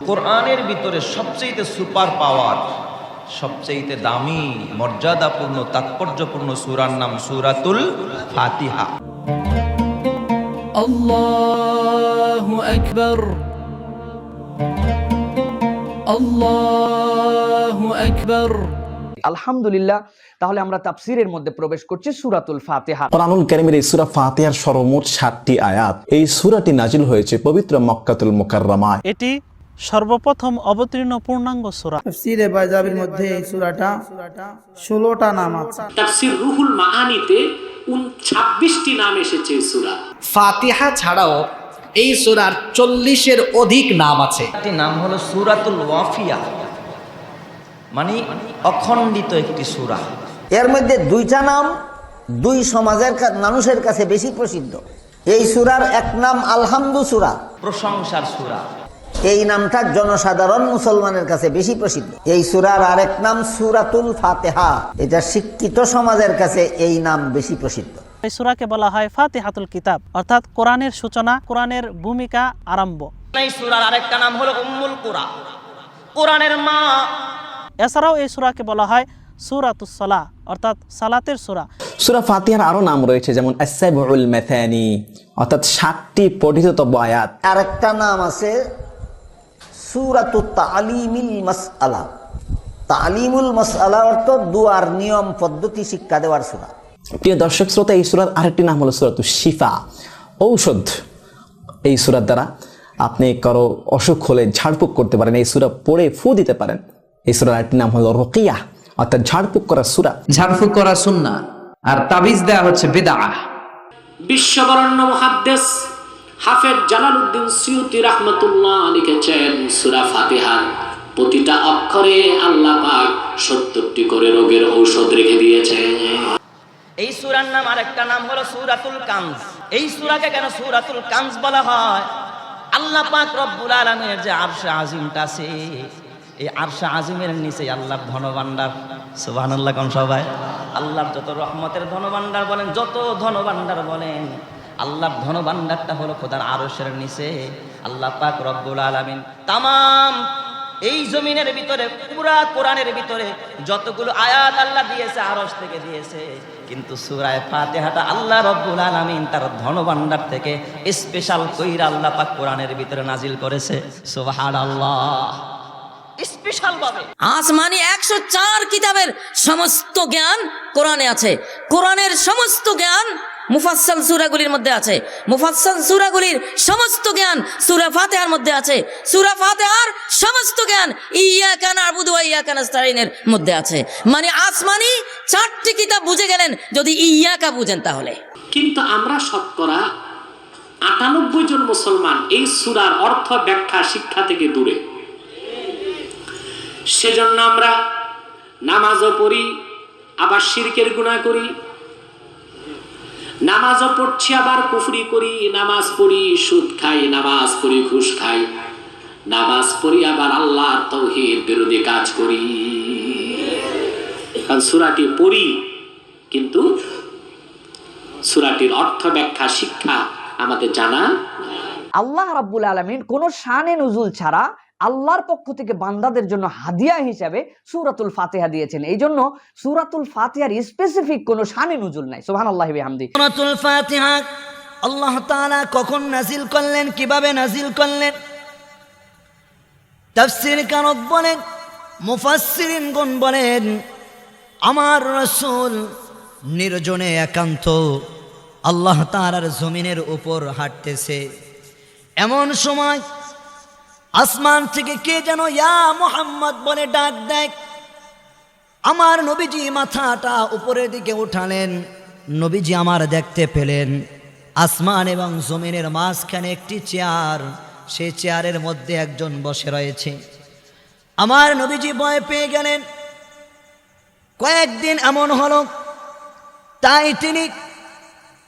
কোরআনের ভিতরে সবচেয়ে সুপার পাওয়ার, সবচেয়ে দামি, মর্যাদাপূর্ণ, তাৎপর্যপূর্ণ সূরার নাম সূরাতুল ফাতিহা। আল্লাহু আকবার, আল্লাহু আকবার। আলহামদুলিল্লাহ, তাহলে আমরা তাফসীরের মধ্যে প্রবেশ করছি সূরাতুল ফাতিহা। কোরআনুল কারীমের এই সূরা ফাতিহার সর্বমোট 7টি আয়াত। এই সূরাটি নাজিল হয়েছে পবিত্র মক্কাতুল মুকাররমায়। এটি সর্বপ্রথম অবতীর্ণ পূর্ণাঙ্গ সূরা। তাফসীরে বায়জাবির মধ্যে এই সূরাটা 16টা নাম আছে। তাফসীর রুহুল মাআনিতে 26টি নাম এসেছে এই সূরা। ফাতিহা ছাড়াও এই সূরার 40-এর অধিক নাম আছে। একটি নাম হলো সূরাতুল ওয়াফিয়া, মানে অখণ্ডিত একটি সূরা। এর মধ্যে দুইটা নাম দুই সমাজের মানুষের কাছে বেশি প্রসিদ্ধ। এই সূরার এক নাম আলহামদু সূরা, প্রশংসার সূরা। এই নামটা জনসাধারণ মুসলমানের কাছে বেশি প্রসিদ্ধ। এই সূরার আরেক নাম সূরাতুল ফাতিহা, এটা শিক্ষিত সমাজের কাছে এই নাম বেশি প্রসিদ্ধ। এই সূরাকে বলা হয় ফাতিহাতুল কিতাব, অর্থাৎ কোরআনের সূচনা, কোরআনের ভূমিকা আরম্ভ। এই সূরার আরেকটা নাম হলো উম্মুল কুরআন, কোরআনের মা। এছাড়াও এই সূরাকে বলা হয় সূরাতুস সালাহ, অর্থাৎ সালাতের সূরা। সূরা ফাতিহার আরো নাম রয়েছে, যেমন আস-সাবউল মাথানি, অর্থাৎ 7টি পঠিতব্য আয়াত। আরেকটা নাম আছে সূরাতুত তালিমিল মাসআলা। তালিমুল মাসআলা অর্থ দুয়ার নিয়ম পদ্ধতি শিক্ষা দেওয়ার সূরা। প্রিয় দর্শক শ্রোতা, এই সূরার আরেকটি নাম হলো সূরাতুশ শিফা, ঔষধ। এই সূরার দ্বারা আপনি কারো অসুখ হলে ঝাড়ফুঁক করতে পারেন, এই সূরা পড়ে ফু দিতে পারেন। এই সূরার আরেকটি নাম হলো রুকিয়া, অর্থাৎ ঝাড়ফুঁক করা সূরা। ঝাড়ফুঁক করা সুন্নাহ আর তাবিজ দেয়া হচ্ছে বিদআহ। বিশ্ববরেণ্য মুহাদ্দিস হাফেজ জালালউদ্দিন সুয়ুতী রাহমাতুল্লাহ লিখেছেন, সূরা ফাতিহার প্রতিটা অক্ষরে আল্লাহ পাক 70টি করে রোগের ঔষধ রেখে দিয়েছেন। এই সূরার নাম আরেকটা নাম হলো সূরাতুল কানজ। এই সূরাকে কেন সূরাতুল কানজ বলা হয়? আল্লাহ পাক রব্বুল আলামিনের যে আরশে আজিমটা আছে, এই আরশে আজিমের নিচে আল্লাহর ধনভাণ্ডার। সুবহানাল্লাহ কোন সবাই? আল্লাহর যত রহমতের ধনভাণ্ডার বলেন, যত ধনভাণ্ডার বলেন, আল্লাহর ধনভাণ্ডারটা হলো খোদার আরশের নিচে। আল্লাহ পাক রব্বুল আলামিন তামাম এই জমিনের ভিতরে, পুরা কোরআনের ভিতরে যতগুলো আয়াত আল্লাহ দিয়েছে আরশ থেকে দিয়েছে, কিন্তু সূরা ফাতিহাটা আল্লাহ রব্বুল আলামিন তার ধনভাণ্ডার থেকে স্পেশাল কইরা আল্লাহ পাক কোরআনের ভিতরে নাজিল করেছে। সুবহানাল্লাহ, স্পেশাল ভাবে। আসমানি 104 কিতাবের সমস্ত জ্ঞান কোরআনে আছে। কোরআনের সমস্ত জ্ঞান মুফাসসাল সূরাগুলির মধ্যে আছে। মুফাসসাল সূরাগুলির সমস্ত জ্ঞান সূরা ফাতিহার মধ্যে আছে। সূরা ফাতিহার সমস্ত জ্ঞান ইয়্যাকা না'বুদু ওয়া ইয়্যাকা নাস্তাঈনের মধ্যে আছে। মানে আসমানি 4টি কিতাব বুঝে গেলেন যদি ইয়্যাকা বুঝেন তাহলে। কিন্তু আমরা শতকরা 98 জন মুসলমান এই সূরার অর্থ ব্যাখ্যা শিক্ষা থেকে দূরে। সেজন্য আমরা নামাজও পড়ি, আবার শিরকের গুনাহ করি। নামাজও পড়ছি আবার কুফরি করি, নামাজ পড়ি সুদ খাই, নামাজ পড়ি ঘুষ খাই, নামাজ পড়ি আবার আল্লাহর তাওহীদ বিরোধী কাজ করি। কারণ সূরাটি পড়ি কিন্তু সূরাটির অর্থ ব্যাখ্যা শিক্ষা আমাদের জানা। আল্লাহ রাব্বুল আলামিন কোন শানে নুজুল ছাড়া আল্লাহর পক্ষ থেকে বান্দাদের জন্য হাদিয়া হিসাবে সূরাতুল ফাতিহা দিয়েছেন। এই জন্য সূরাতুল ফাতিহার স্পেসিফিক কোনো শানে নুজুল নাই। সুবহানাল্লাহি ওয়া বিহামদি। সূরাতুল ফাতিহা আল্লাহ তাআলা কখন নাজিল করলেন, কিভাবে নাজিল করলেন? তাফসীরকারক বলেন, মুফাসসিরিনগণ বলেন, আমার রাসূল নির্জনে একান্ত আল্লাহ তাআলার জমিনের উপর হাঁটতেছে, এমন সময় আসমান থেকে কে যেন ইয়া মুহাম্মদ বলে ডাক দেয়। আমার নবীজি মাথাটা উপরের দিকে উঠালেন। নবীজি আমার দেখতে পেলেন আসমান এবং জমিনের মাঝখানে একটি চেয়ার, সেই চেয়ারের মধ্যে একজন বসে রয়েছে। আমার নবীজি ভয় পেয়ে গেলেন। কয়েকদিন এমন হলো, তাই তিনি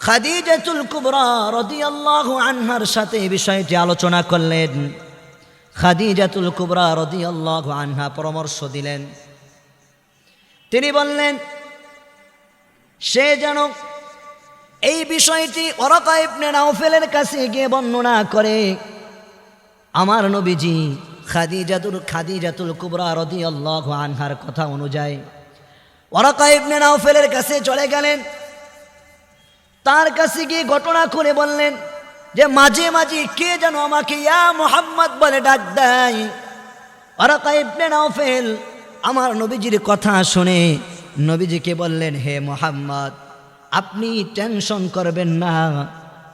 খাদিজাতুল কুবরা রাদিয়াল্লাহু আনহার সাথে এই বিষয়টি আলোচনা করলেন। খাদিজাতুল কুবরা রাদিয়াল্লাহু আনহা পরামর্শ দিলেন। তিনি বললেন সে যেন এই বিষয়টি ওরাকা ইবনে নাওফেলের কাছে গিয়ে বর্ণনা করে। আমার নবীজি খাদিজাতুল কুবরা রাদিয়াল্লাহু আনহার কথা অনুযায়ী ওয়ারাকা ইবনে নাওফেলের কাছে চলে গেলেন। তার কাছে গিয়ে ঘটনা করে বললেন যে মাঝে মাঝে কে যেন আমাকে ইয়া মুহাম্মদ বলে ডাক দেয়। ওয়ারাকা ইবনে নাওফেল আমার নবীজির কথা শুনে নবীজিকে বললেন, হে মুহাম্মদ, আপনি টেনশন করবেন না,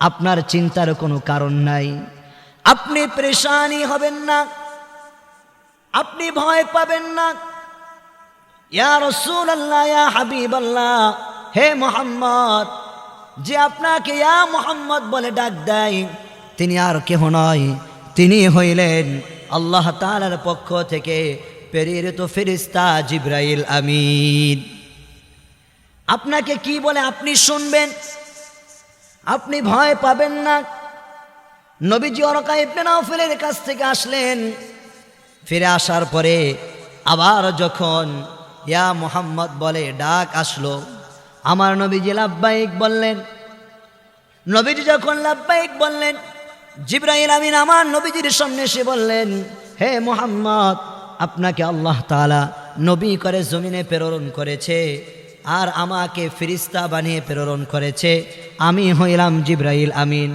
আপনার চিন্তার কোনো কারণ নাই, আপনি পরেশানি হবেন না, আপনি ভয় পাবেন না। ইয়া রাসূলুল্লাহ, ইয়া হাবিবাল্লাহ, হে মুহাম্মদ, যে আপনাকে ইয়া মুহাম্মদ বলে ডাক দেয় তিনি আর কেহ নয়, তিনি হইলেন আল্লাহ তাআলার পক্ষ থেকে প্রেরিত ফেরেশতা জিবরাইল আমিন। আপনাকে কি বলে আপনি শুনবেন, আপনি ভয় পাবেন না। নবীজি ওয়ারাকা ইবনে নাওফেলের কাছ থেকে আসলেন। ফিরে আসার পরে আবার যখন ইয়া মুহাম্মদ বলে ডাক আসলো, আমার নবীজি লাব্বাইক বললেন। নবীজি যখন লাব্বাইক বললেন, জিবরাইল আমিন আমার নবীজির সামনে এসে বললেন, হে মুহাম্মদ, আপনাকে আল্লাহ তাআলা নবী করে জমিনে প্রেরণ করেছে আর আমাকে ফেরেশতা বানিয়ে প্রেরণ করেছে, আমি হইলাম জিবরাইল আমিন।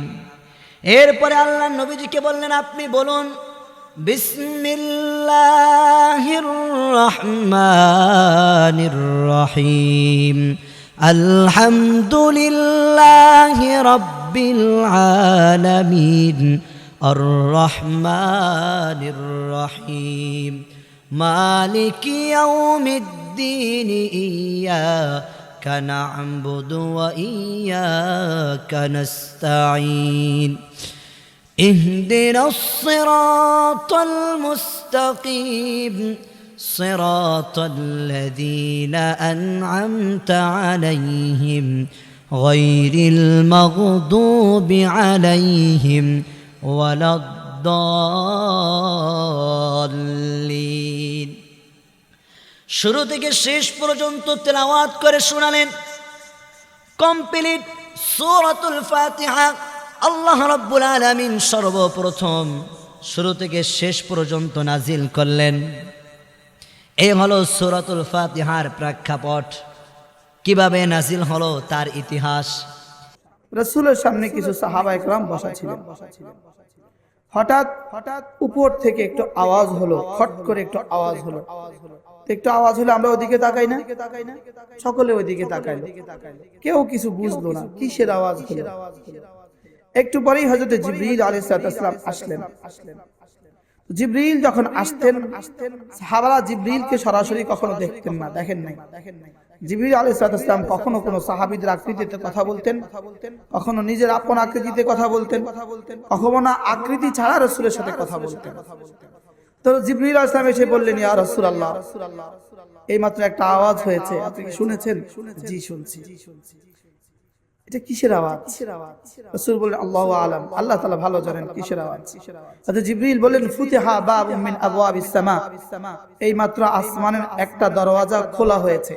এরপরে আল্লাহ নবীজিকে বললেন, আপনি বলুন বিসমিল্লাহির রহমানির রহিম আলহামদুলিল্লাহি রাব্বিল আলামিন আর রহমানির রহিম মালিকি ইয়াউমিদ্দিন ইয়্যাকা না'বুদু ওয়া ইয়্যাকা নাস্তাঈন اهدنا الصراط المستقيم صراط الذين أنعمت عليهم غير المغضوب عليهم ولا الضالين। শুরু থেকে শেষ পর্যন্ত তেলাওয়াত করে শোনালেন কমপ্লিট সূরাতুল ফাতিহা। আল্লাহ রাব্বুল আলামিন সর্বপ্রথম শুরু থেকে শেষ পর্যন্ত নাজিল করলেন। এই হলো সূরাতুল ফাতিহার প্রেক্ষাপট, কিভাবে নাজিল হলো তার ইতিহাস। রাসূলের সামনে কিছু সাহাবায়ে কেরাম বসা ছিলেন। হঠাৎ উপর থেকে একটু আওয়াজ হলো, খট করে একটু আওয়াজ হলো। একটু আওয়াজ হলো, আমরা ওদিকে তাকাই না, সকলে ওইদিকে তাকাইলো, কেউ কিছু বুঝলো না কিসের আওয়াজ হলো। একটু পরেই হযরত জিবরিল আলাইহিস সালাম আসলেন। জিবরিল যখন আসতেন, সাহাবারা জিবরিলকে সরাসরি কখনো দেখতেন না, দেখেন নাই। জিবরিল আলাইহিস সালাম কখনো কোনো সাহাবীদের আকৃতিতে কথা বলতেন, কখনো নিজের আপন আকৃতিতে কথা বলতেন, কখনো না আকৃতি ছাড়া রাসূলের সাথে কথা বলতেন। তো জিবরিল আলাইহিস সালাম এসে বললেন, ইয়া রাসূলুল্লাহ, এইমাত্র একটা আওয়াজ হয়েছে, আপনি কি শুনেছেন? জি শুনছি। এটা কিসের আওয়াজ? রাসূল বললেন, আল্লাহু আ'লাম, আল্লাহ তাআলা ভালো জানেন কিসের আওয়াজ। হযরত জিবরিল বললেন, ফুতিহা বাবুম মিন আবওয়াবিস সামা, এই মাত্র আসমানের একটা দরওয়াজা খোলা হয়েছে।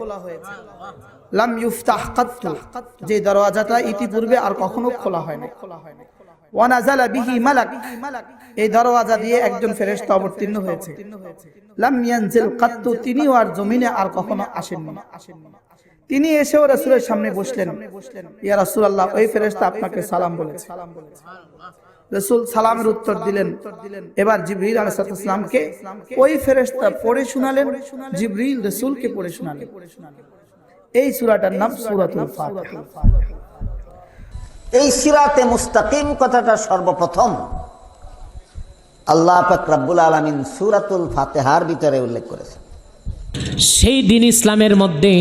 লাম ইফতাহ কাত্তু, যে দরওয়াজাটা ইতিপূর্বে আর কখনো খোলা হয়নি। ওয়া নাযালা বিহি মালাক, এই দরওয়াজা দিয়ে একজন ফেরেশতা অবতীর্ণ হয়েছে। লাম ইয়ানজিল কাত্তু, তিনি আর জমিনে আর কখনো আসেননি। তিনি এসেও রাসূলের সামনে বসলেন। ইয়া রাসূলুল্লাহ, ওই ফেরেশতা আপনাকে সালাম বলেছে। রাসূল সালামের উত্তর দিলেন। এবার জিবরিল আলাইহিস সালামকে ওই ফেরেশতা পড়ে শোনালেন, জিবরিল রাসূলকে পড়ে শোনালেন। এই সূরাটার নাম সূরাতুল ফাতিহা। এই সিরাতে মুস্তাকিম কথাটা সর্বপ্রথম আল্লাহ পাক রব্বুল আলামিন সূরাতুল ফাতিহার ভিতরে উল্লেখ করেছেন। সেই দিন ইসলামের মধ্যে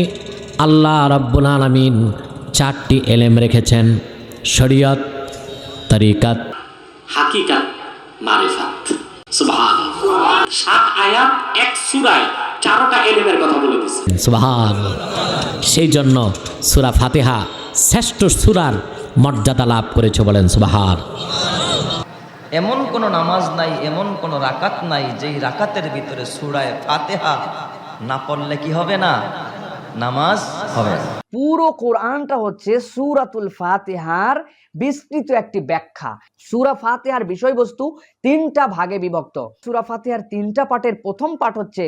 আল্লাহ রাব্বুল আলামিন চারটি এলেম রেখেছেন: শরীয়ত, তরিকাত, হাকিকাত, মারিফাত। সুবহানাল্লাহ। 7 আয়াত এক সূরায় 4টা এলেমের কথা বলে দিয়েছে। সুবহানাল্লাহ। সেই জন্য সূরা ফাতিহা শ্রেষ্ঠ সূরার মর্যাদা লাভ করেছে, বলেন সুবহানাল্লাহ। এমন কোন নামাজ নাই, এমন কোন রাকাত নাই যেই রাকাতের ভিতরে সূরা ফাতিহা না পড়লে কি হবে না? নামাজ হবে না। পুরো কোরআনটা হচ্ছে সূরাতুল ফাতিহার বিস্তৃত একটি ব্যাখ্যা। সূরা ফাতিহার বিষয়বস্তু 3টা ভাগে বিভক্ত। সূরা ফাতিহার 3টা পাঠের প্রথম পাঠ হচ্ছে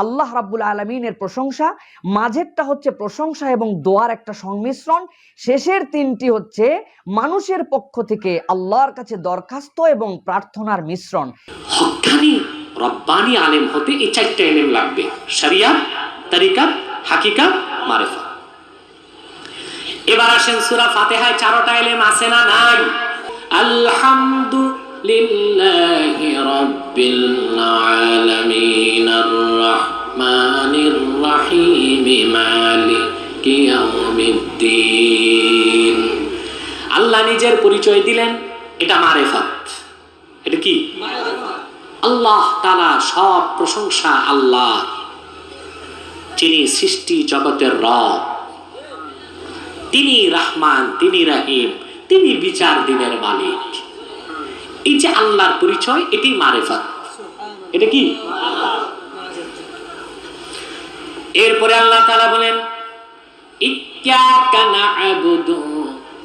আল্লাহ রাব্বুল আলামিনের প্রশংসা, মাঝেরটা হচ্ছে প্রশংসা এবং দোয়ার একটা সংমিশ্রণ, শেষের 3টি হচ্ছে মানুষের পক্ষ থেকে আল্লাহর কাছে দরখাস্ত এবং প্রার্থনার মিশ্রণ। হক্কানি রব্বানি আলেম হতে এই 4টা এলেম লাগবে: শরিয়াত, তরিকাত, হাকিকাত, মারিফাত। এবার আসেন সূরা ফাতিহায় 4টা এলেম আছে না নাই? আলহামদুলিল্লাহি রাব্বিল আলামিন আর রহমানির রহিম মালিকি ইয়াউমিদ্দিন। আল্লাহ নিজের পরিচয় দিলেন, এটা মারিফাত। এটা কি? আল্লাহ তাআলা, সব প্রশংসা আল্লাহ, যিনি সৃষ্টি জগতের রব, তিনি রহমান, তিনি রহিম, তিনি বিচার দিনের মালিক। এই যে আল্লাহর পরিচয়, এটি মারিফাত। এটা কি? এরপরে আল্লাহ তাআলা বলেন, ইয়্যাকা না'বুদু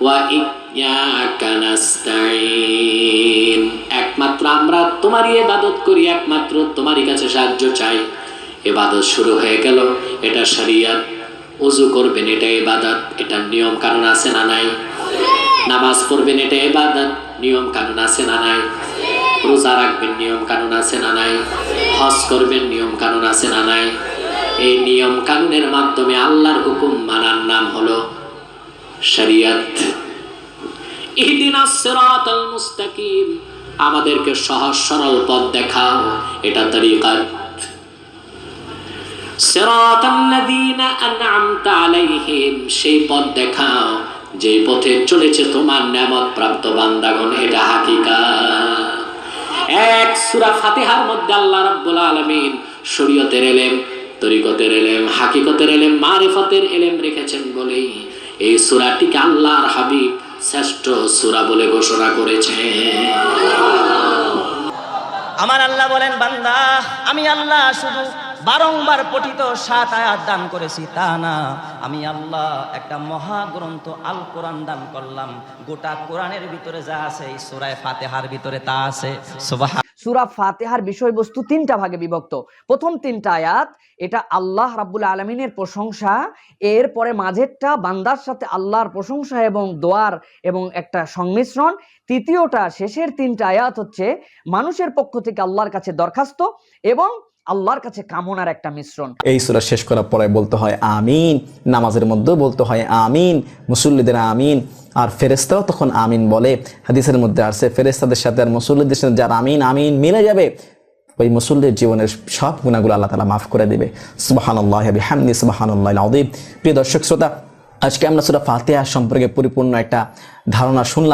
ওয়া ইয়্যাকা নাস্তাঈন। একমাত্র আমরা তোমারই ইবাদত করি, একমাত্র তোমারই কাছে সাহায্য চাই। ইবাদত শুরু হয়ে গেল। এটা শরিয়ত। ওযু করবেন, এটা ইবাদত, এটা নিয়ম কানুন আছে না নাই? নামাজ পড়বেন, এটা ইবাদত, নিয়ম কানুন আছে না নাই? রোজা রাখবেন, নিয়ম কানুন আছে না নাই? হজ করবেন, নিয়ম কানুন আছে না নাই? এই নিয়ম কানুনের মাধ্যমে আল্লাহর হুকুম মানার নাম হলো শরিয়ত। ইহদিনাস সিরাতাল মুস্তাকিম, আমাদেরকে সহজ সরল পথ দেখাও, এটা তরিকাত। সিরাতাল্লাযীনা আন'আমতা আলাইহিম, সেই পথ দেখাও যে পথে চলেছে তোমার নেয়ামত প্রাপ্ত বান্দাগণ, এটা হাকিকাত। এক সূরা ফাতিহার মধ্যে আল্লাহ রাব্বুল আলামিন শরীয়তের এলেম, তরিকতের এলেম, হাকিকতের এলেম, মারিফতের এলেম রেখেছেন বলেই এই সূরাটিকে আল্লাহর হাবিব শ্রেষ্ঠ সূরা বলে ঘোষণা করেছেন। আমার আল্লাহ বলেন, বান্দা, আমি আল্লাহ শুধু বারংবার পঠিত 7 আয়াত দান করেছি তা না, আমি আল্লাহ একটা মহাগ্রন্থ আল কোরআন দান করলাম। গোটা কোরআনের ভিতরে যা আছে এই সূরা ফাতিহার ভিতরে তা আছে। সুবহান। সূরা ফাতিহার বিষয়বস্তু 3টা ভাগে বিভক্ত। প্রথম 3টা আয়াত এটা আল্লাহ রাব্বুল আলামিনের প্রশংসা, এরপরে মাঝেরটা বান্দার সাথে আল্লাহর প্রশংসা এবং দোয়ার এবং একটা সংমিশ্রণ, তৃতীয়টা শেষের 3টা আয়াত হচ্ছে মানুষের পক্ষ থেকে আল্লাহর কাছে দরখাস্ত এবং আল্লাহর কাছে কামনার একটা মিশ্রণ। এই সূরা শেষ করার পরে বলতে হয় আমিন, নামাজের মধ্যেও বলতে হয় আমিন, মুসল্লিদের আমিন, আর ফেরেশতারাও তখন আমিন বলে। হাদিসের মধ্যে আসছে ফেরেশতাদের সাথে আর মুসল্লিদের সাথে যার আমিন আমিন মিলে যাবে, ওই মুসল্লির জীবনের সব গুনাহগুলো আল্লাহ তাআলা মাফ করে দিবে। সুবহানাল্লাহি ওয়া বিহামদিহি, সুবহানাল্লাহিল আযীম। প্রিয় দর্শক শ্রোতা, আজকে আমরা সূরা ফাতিহা সম্পর্কে পরিপূর্ণ একটা ধারণা শুনলাম।